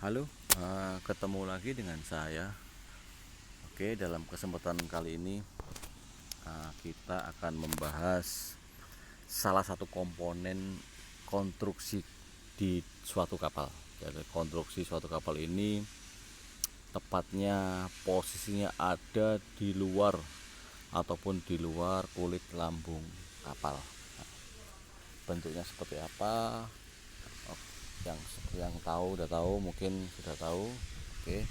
Halo, ketemu lagi dengan saya. Oke, dalam kesempatan kali ini kita akan membahas salah satu komponen konstruksi di suatu kapal. Jadi konstruksi suatu kapal ini tepatnya posisinya ada di luar ataupun di luar kulit lambung kapal. Bentuknya seperti apa? Yang tahu udah tahu, mungkin sudah tahu. Oke.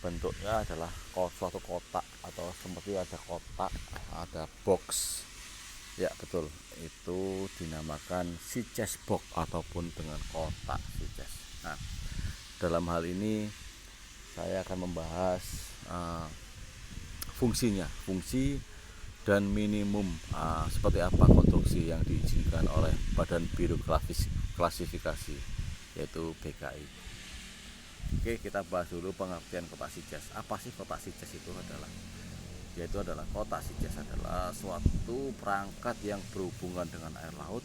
Bentuknya adalah suatu kotak atau seperti ada kotak, ada box. Ya betul, itu dinamakan Sea Box ataupun dengan kotak Sea. Nah, dalam hal ini saya akan membahas fungsi dan minimum seperti apa konstruksi yang diizinkan oleh Badan Biro Klasifikasi, yaitu BKI. Oke, kita bahas dulu pengertian kotak Sea. Apa sih kotak Sea itu adalah? Yaitu adalah kotak Sea adalah suatu perangkat yang berhubungan dengan air laut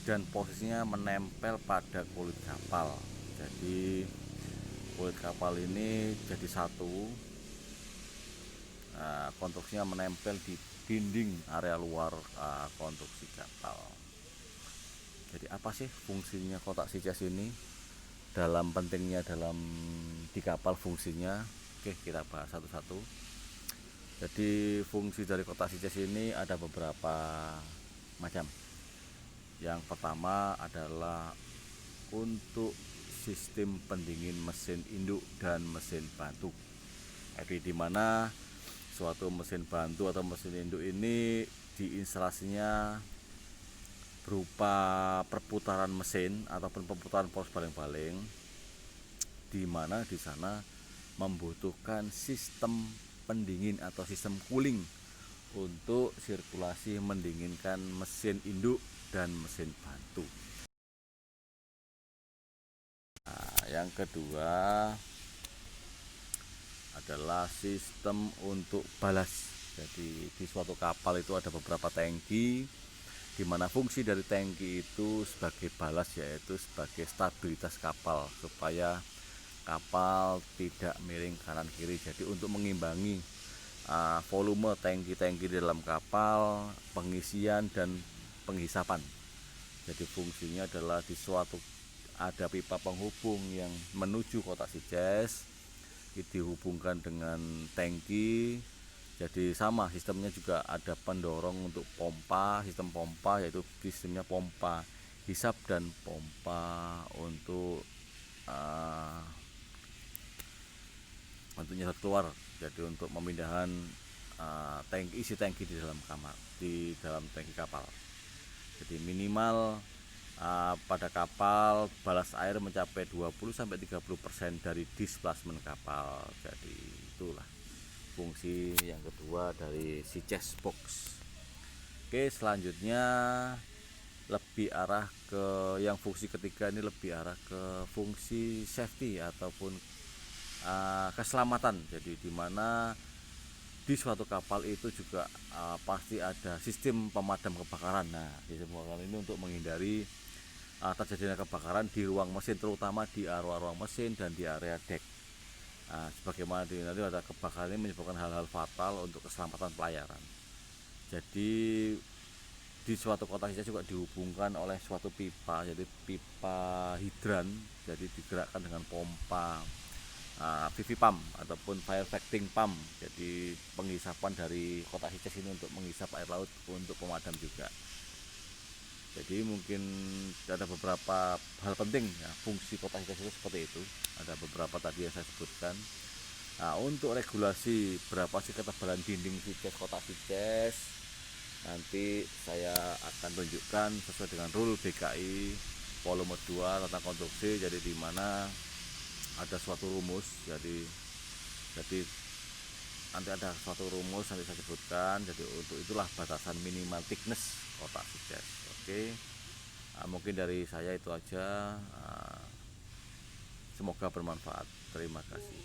dan posisinya menempel pada kulit kapal. Jadi kulit kapal ini jadi satu, konstruksinya menempel di dinding area luar konstruksi kapal. Jadi apa sih fungsinya kotak Sea ini? Dalam pentingnya di kapal fungsinya, oke kita bahas satu-satu. Jadi fungsi dari kotak Sea ini ada beberapa macam. Yang pertama adalah untuk sistem pendingin mesin induk dan mesin bantu. Jadi di mana suatu mesin bantu atau mesin induk ini diinstalasinya berupa perputaran mesin ataupun perputaran poros baling-baling, di mana di sana membutuhkan sistem pendingin atau sistem cooling untuk sirkulasi mendinginkan mesin induk dan mesin bantu. Nah, yang kedua adalah sistem untuk balas. Jadi di suatu kapal itu ada beberapa tangki, di mana fungsi dari tangki itu sebagai balas, yaitu sebagai stabilitas kapal supaya kapal tidak miring kanan kiri. Jadi untuk mengimbangi volume tangki-tangki di dalam kapal, pengisian dan penghisapan. Jadi fungsinya adalah di suatu ada pipa penghubung yang menuju kotak Sea, dihubungkan dengan tangki. Jadi sama sistemnya juga ada pendorong untuk pompa, sistem pompa yaitu sistemnya pompa hisap dan pompa untuk nyedot keluar. Jadi untuk pemindahan isi tangki di dalam tangki kapal. Jadi minimal pada kapal balas air mencapai 20-30% dari displacement kapal. Jadi itulah fungsi yang kedua dari Sea Box. Oke, selanjutnya lebih arah ke yang fungsi ketiga ini, lebih arah ke fungsi safety ataupun keselamatan. Jadi di mana di suatu kapal itu juga pasti ada sistem pemadam kebakaran. Nah, sistem kebakaran ini untuk menghindari terjadinya kebakaran di ruang mesin, terutama di ruang mesin dan di area dek. Sebagaimana nanti ada kebakaran ini menyebabkan hal-hal fatal untuk keselamatan pelayaran. Jadi di suatu kotak Sea juga dihubungkan oleh suatu pipa, jadi pipa hidran, jadi digerakkan dengan pompa PV pump ataupun fire fighting pump. Jadi penghisapan dari kotak Sea ini untuk menghisap air laut untuk pemadam juga. Jadi mungkin ada beberapa hal penting ya, fungsi kotak Sea itu seperti itu. Ada beberapa tadi yang saya sebutkan. Nah, untuk regulasi berapa sih ketebalan dinding kotak Sea, nanti saya akan tunjukkan sesuai dengan rule BKI volume 2 tentang konstruksi. Jadi di mana ada suatu rumus, jadi nanti ada suatu rumus nanti saya sebutkan. Jadi untuk itulah batasan minimal thickness kotak Sea. Oke, mungkin dari saya itu aja. Semoga bermanfaat. Terima kasih.